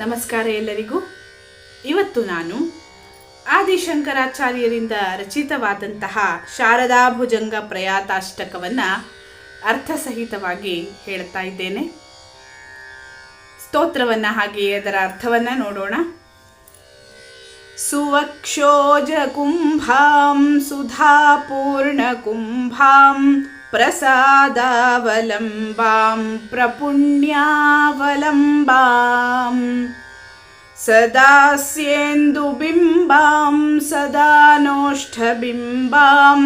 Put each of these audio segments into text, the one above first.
ನಮಸ್ಕಾರ ಎಲ್ಲರಿಗೂ. ಇವತ್ತು ನಾನು ಆದಿಶಂಕರಾಚಾರ್ಯರಿಂದ ರಚಿತವಾದಂತಹ ಶಾರದಾ ಭುಜಂಗ ಪ್ರಯಾತಾಷ್ಟಕವನ್ನು ಅರ್ಥಸಹಿತವಾಗಿ ಹೇಳ್ತಾ ಇದ್ದೇನೆ. ಸ್ತೋತ್ರವನ್ನು ಹಾಗೆಯೇ ಅದರ ಅರ್ಥವನ್ನು ನೋಡೋಣ. ಸುವಕ್ಷೋಜ ಕುಂಭಾಂ ಸುಧಾಪೂರ್ಣ ಕುಂಭಾಂ ಪ್ರಸಾದಾವಲಂಬಾಂ ಪ್ರಪುಣ್ಯಾವಲಂಬಾಂ ಸದಾಸ್ಯೇಂದುಬಿಂಬಾಂ ಸದಾನೋಷ್ಠಬಿಂಬಾಂ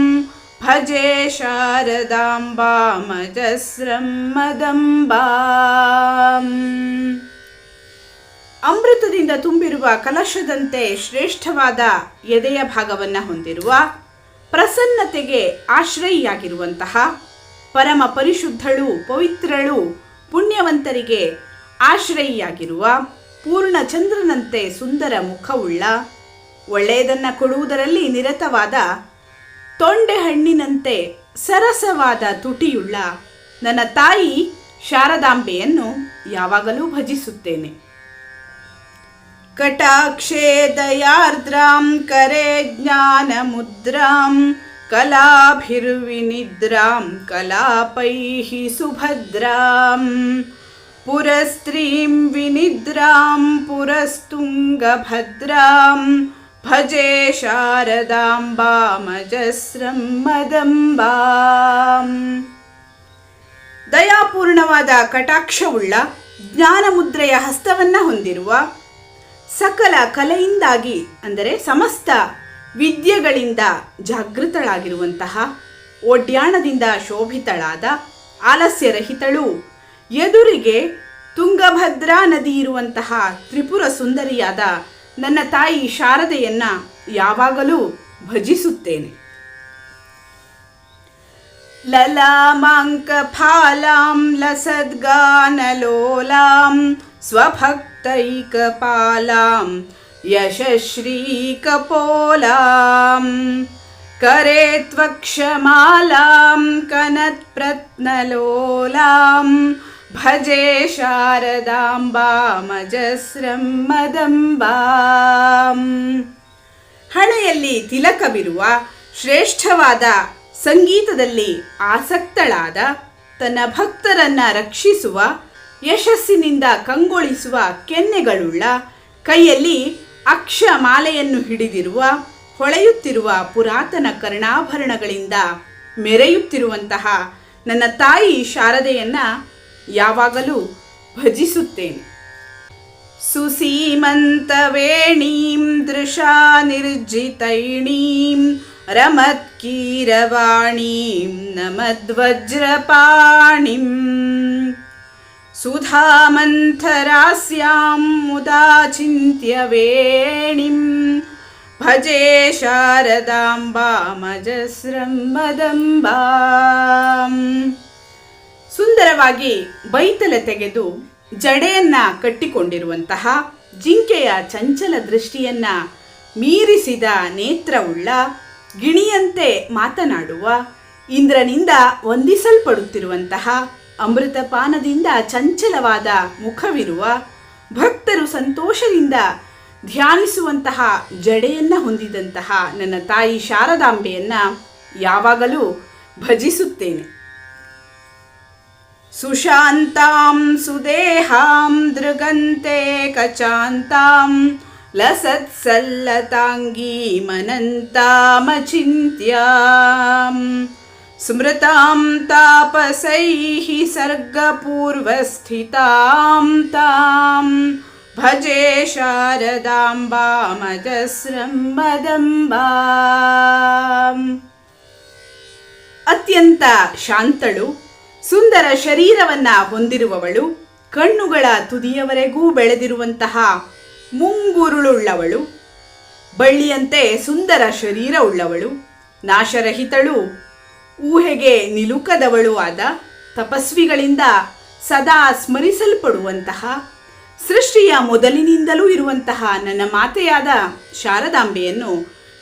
ಭಜೆ ಶಾರದಾಂಬಾಮಜಸ್ರಂ ಮದಂಬಾಂ. ಅಮೃತದಿಂದ ತುಂಬಿರುವ ಕಲಶದಂತೆ ಶ್ರೇಷ್ಠವಾದ ಎದೆಯ ಭಾಗವನ್ನು ಹೊಂದಿರುವ, ಪ್ರಸನ್ನತೆಗೆ ಆಶ್ರಯಿಯಾಗಿರುವಂತಹ, ಪರಮ ಪರಿಶುದ್ಧಳು, ಪವಿತ್ರಳು, ಪುಣ್ಯವಂತರಿಗೆ ಆಶ್ರಯಿಯಾಗಿರುವ, ಪೂರ್ಣ ಚಂದ್ರನಂತೆ ಸುಂದರ ಮುಖವುಳ್ಳ, ಒಳ್ಳೆಯದನ್ನು ಕೊಡುವುದರಲ್ಲಿ ನಿರತವಾದ, ತೊಂಡೆ ಹಣ್ಣಿನಂತೆ ಸರಸವಾದ ತುಟಿಯುಳ್ಳ ನನ್ನ ತಾಯಿ ಶಾರದಾಂಬೆಯನ್ನು ಯಾವಾಗಲೂ ಭಜಿಸುತ್ತೇನೆ. ಕಟಾಕ್ಷೇ ದಯಾರ್ದ್ರಾಂ ಕರೆ ಜ್ಞಾನ ಮುದ್ರಾಂ ಕಲಾಭಿರ್ವಿನಿದ್ರಾಂ ಕಲಾಪೈಃ ಸುಭದ್ರಾಂ ಪುರಸ್ತ್ರೀಂ ವಿನಿದ್ರಾಂ ಪುರಸ್ತುಂಗಭದ್ರಾಂ ಭಜೆ ಶಾರದಾಂಬಾಮಜಸ್ರಂ ಮದಂಬಾಂ. ದಯಾಪೂರ್ಣವಾದ ಕಟಾಕ್ಷವುಳ್ಳ, ಜ್ಞಾನ ಮುದ್ರೆಯ ಹಸ್ತವನ್ನು ಹೊಂದಿರುವ, ಸಕಲ ಕಲೆಯಿಂದಾಗಿ ಅಂದರೆ ಸಮಸ್ತ ವಿದ್ಯೆಗಳಿಂದ ಜಾಗೃತಳಾಗಿರುವಂತಹ, ಓಡ್ಯಾಣದಿಂದ ಶೋಭಿತಳಾದ, ಆಲಸ್ಯರಹಿತಳು, ಎದುರಿಗೆ ತುಂಗಭದ್ರಾ ನದಿ ಇರುವಂತಹ ತ್ರಿಪುರ ಸುಂದರಿಯಾದ ನನ್ನ ತಾಯಿ ಶಾರದೆಯನ್ನು ಯಾವಾಗಲೂ ಭಜಿಸುತ್ತೇನೆ. ಲಲಾಮಾಂಕ ಫಾಲಾಂ ಲಸದ್ಗಾನಲೋಲಾಂ ಸ್ವಭಕ್ತೈಕಪಾಲಾಂ ಯಶಶ್ರೀಕಪೋಲಾಂ ಕರೆ ತ್ವಕ್ಷಮಾಲಾಂ ಕನತ್ಪ್ರತ್ನಲೋಲಾಂ ಭಜೆ ಶಾರದಾಂಬಾಮಜಸ್ರಂ ಮದಂಬಾಂ. ಹಣೆಯಲ್ಲಿ ತಿಲಕವಿರುವ, ಶ್ರೇಷ್ಠವಾದ ಸಂಗೀತದಲ್ಲಿ ಆಸಕ್ತಳಾದ, ತನ್ನ ಭಕ್ತರನ್ನ ರಕ್ಷಿಸುವ, ಯಶಸ್ಸಿನಿಂದ ಕಂಗೊಳಿಸುವ ಕೆನ್ನೆಗಳುಳ್ಳ, ಕೈಯಲ್ಲಿ ಅಕ್ಷಮಾಲೆಯನ್ನು ಹಿಡಿದಿರುವ, ಹೊಳೆಯುತ್ತಿರುವ ಪುರಾತನ ಕರ್ಣಾಭರಣಗಳಿಂದ ಮೆರೆಯುತ್ತಿರುವಂತಹ ನನ್ನ ತಾಯಿ ಶಾರದೆಯನ್ನು ಯಾವಾಗಲೂ ಭಜಿಸುತ್ತೇನೆ. ಸುಸೀಮಂತವೇಣೀಂ ದೃಶಾ ನಿರ್ಜಿತೈಣೀಂ ರಮತ್ಕೀರವಾಣೀಂ ನಮದ್ವಜ್ರಪಾಣಿಂ ಸುಧಾಮಂಥರಾಸ್ಯಾಂ ಮುದಾಚಿಂತ್ಯವೇಣಿಂ ಭಜೆ ಶಾರದಾಂಬಾಮಜಸ್ರಂ ಮದಂಬಾಂ. ಸುಂದರವಾಗಿ ಬೈತಲೆ ತೆಗೆದು ಜಡೆಯನ್ನ ಕಟ್ಟಿಕೊಂಡಿರುವಂತಹ, ಜಿಂಕೆಯ ಚಂಚಲ ದೃಷ್ಟಿಯನ್ನ ಮೀರಿಸಿದ ನೇತ್ರವುಳ್ಳ, ಗಿಣಿಯಂತೆ ಮಾತನಾಡುವ, ಇಂದ್ರನಿಂದ ವಂದಿಸಲ್ಪಡುತ್ತಿರುವಂತಹ, ಅಮೃತಪಾನದಿಂದ ಚಂಚಲವಾದ ಮುಖವಿರುವ, ಭಕ್ತರು ಸಂತೋಷದಿಂದ ಧ್ಯಾನಿಸುವಂತಹ ಜಡೆಯನ್ನು ಹೊಂದಿದಂತಹ ನನ್ನ ತಾಯಿ ಶಾರದಾಂಬೆಯನ್ನು ಯಾವಾಗಲೂ ಭಜಿಸುತ್ತೇನೆ. ಸುಶಾಂತಾಂ ಸುದೇಹಾಂ ದೃಗಂತೆ ಕಚಾಂತಾಂ ಲಸತ್ಸಲ್ಲತಾಂಗೀಮನಂತಾಮಚಿಂತ್ಯಾಂ ಸ್ಮೃತಾಂ ತಾಪಸೈಃ ಸರ್ಗಪೂರ್ವಸ್ಥಿತಾಂ ತಾಂ ಭಜೆ ಶಾರದಾಂಬಾಮಜಸ್ರಂ ಮದಂಬಾಂ. ಅತ್ಯಂತ ಶಾಂತಳು, ಸುಂದರ ಶರೀರವನ್ನು ಹೊಂದಿರುವವಳು, ಕಣ್ಣುಗಳ ತುದಿಯವರೆಗೂ ಬೆಳೆದಿರುವಂತಹ ಮುಂಗುರುಳುಳ್ಳವಳು, ಬಳ್ಳಿಯಂತೆ ಸುಂದರ ಶರೀರ ಉಳ್ಳವಳು, ನಾಶರಹಿತಳು, ಊಹೆಗೆ ನಿಲುಕದವಳು ಆದ, ತಪಸ್ವಿಗಳಿಂದ ಸದಾ ಸ್ಮರಿಸಲ್ಪಡುವಂತಹ, ಸೃಷ್ಟಿಯ ಮೊದಲಿನಿಂದಲೂ ಇರುವಂತಹ ನನ್ನ ಮಾತೆಯಾದ ಶಾರದಾಂಬೆಯನ್ನು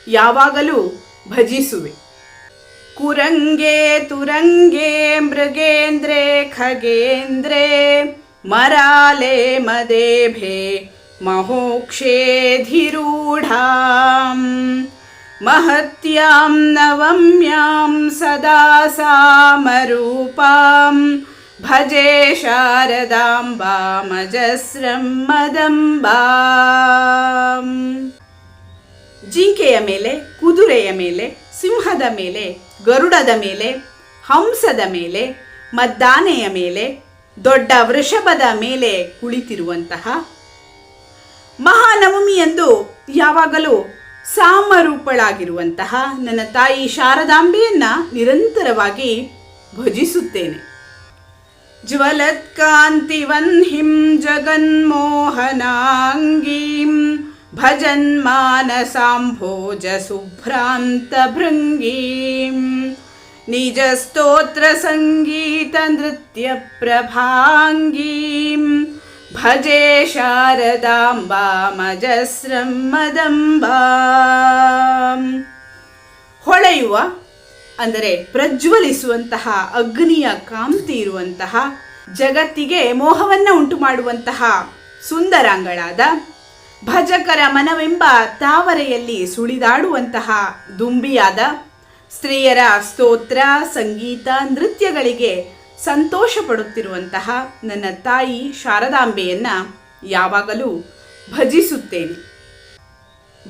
ಯಾವಾಗಲೂ ಭಜಿಸುವೆ. ಕುರಂಗೆ ತುರಂಗೆ ಮೃಗೇಂದ್ರೇ ಖಗೇಂದ್ರೇ ಮರಾಲೆ ಮದೇಭೆ ಮಹೋಕ್ಷೇಧಿರೂಢಾಂ ಮಹತ್ಯಾಂ ನವಮ್ಯಾಂ ಸದಾ ಸಾಮರೂಪಾಂ ಭಜೆ ಶಾರದಾಂಬಾಮಜಸ್ರಂ ಮದಂಬಾಂ. ಜಿಂಕೆಯ ಮೇಲೆ, ಕುದುರೆಯ ಮೇಲೆ, ಸಿಂಹದ ಮೇಲೆ, ಗರುಡದ ಮೇಲೆ, ಹಂಸದ ಮೇಲೆ, ಮದ್ದಾನೆಯ ಮೇಲೆ, ದೊಡ್ಡ ವೃಷಭದ ಮೇಲೆ ಕುಳಿತಿರುವಂತಹ, ಮಹಾನವಮಿಯಂದು ಯಾವಾಗಲೂ ಸಾಮರೂಪಳಾಗಿರುವಂತಹ ನನ್ನ ತಾಯಿ ಶಾರದಾಂಬೆಯನ್ನ ನಿರಂತರವಾಗಿ ಭಜಿಸುತ್ತೇನೆ. ಜ್ವಲತ್ಕಾಂತಿವನ್ಹಿಂ ಜಗನ್ಮೋಹನಾಂಗೀಂ ಭಜನ್ಮಾನಸಾಂಭೋಜ ಶುಭ್ರಾಂತ ಭೃಂಗೀಂ ನಿಜ ಸ್ತೋತ್ರ ಸಂಗೀತ ನೃತ್ಯ ಪ್ರಭಾಂಗೀಂ ಭಜೆ ಶಾರದಾಂಬಾಮಜಸ್ರಂ ಮದಂಬಾಂ. ಹೊಳೆಯುವ ಅಂದರೆ ಪ್ರಜ್ವಲಿಸುವಂತಹ ಅಗ್ನಿಯ ಕಾಂತಿ ಇರುವಂತಹ, ಜಗತ್ತಿಗೆ ಮೋಹವನ್ನು ಉಂಟು ಮಾಡುವಂತಹ ಸುಂದರಾಂಗಳಾದ, ಭಜಕರ ಮನವೆಂಬ ತಾವರೆಯಲ್ಲಿ ಸುಳಿದಾಡುವಂತಹ ದುಂಬಿಯಾದ, ಸ್ತ್ರೀಯರ ಸ್ತೋತ್ರ ಸಂಗೀತ ನೃತ್ಯಗಳಿಗೆ ಸಂತೋಷ ಪಡುತ್ತಿರುವಂತಹ ನನ್ನ ತಾಯಿ ಶಾರದಾಂಬೆಯನ್ನ ಯಾವಾಗಲೂ ಭಜಿಸುತ್ತೇನೆ.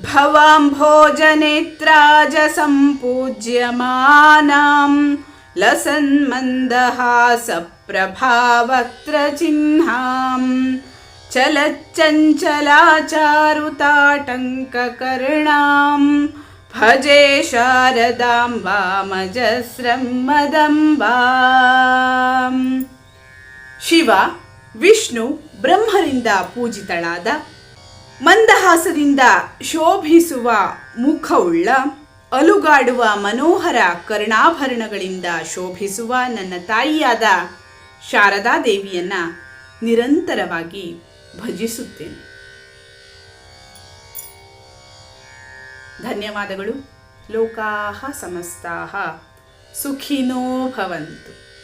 ಭವಾಂಭೋಜನೇತ್ರಾಜ ಸಂಪೂಜ್ಯಮಾನಾಂ ಲಸನ್ಮಂದಹಾಸ ಪ್ರಭಾವಕ್ತ್ರ ಚಿಹ್ನಾಂ ಚಲಚ್ಚಂಚಲಾಚಾರುತಾಟಂಕಕರ್ಣಾಂ ಭಜೆ ಶಾರದಾಂಬಾಮಜಸ್ರಂ ಮದಂಬಾಂ. ಶಿವ, ವಿಷ್ಣು, ಬ್ರಹ್ಮರಿಂದ ಪೂಜಿತಳಾದ, ಮಂದಹಾಸದಿಂದ ಶೋಭಿಸುವ ಮುಖವುಳ್ಳ, ಅಲುಗಾಡುವ ಮನೋಹರ ಕರ್ಣಾಭರಣಗಳಿಂದ ಶೋಭಿಸುವ ನನ್ನ ತಾಯಿಯಾದ ಶಾರದಾ ದೇವಿಯನ್ನ ನಿರಂತರವಾಗಿ ಭಜಿಸುತ್ತೇನೆ. ಧನ್ಯವಾದಗಳು. ಲೋಕಾಃ ಸಮಸ್ತಾಃ ಸುಖಿನೋ ಭವಂತು.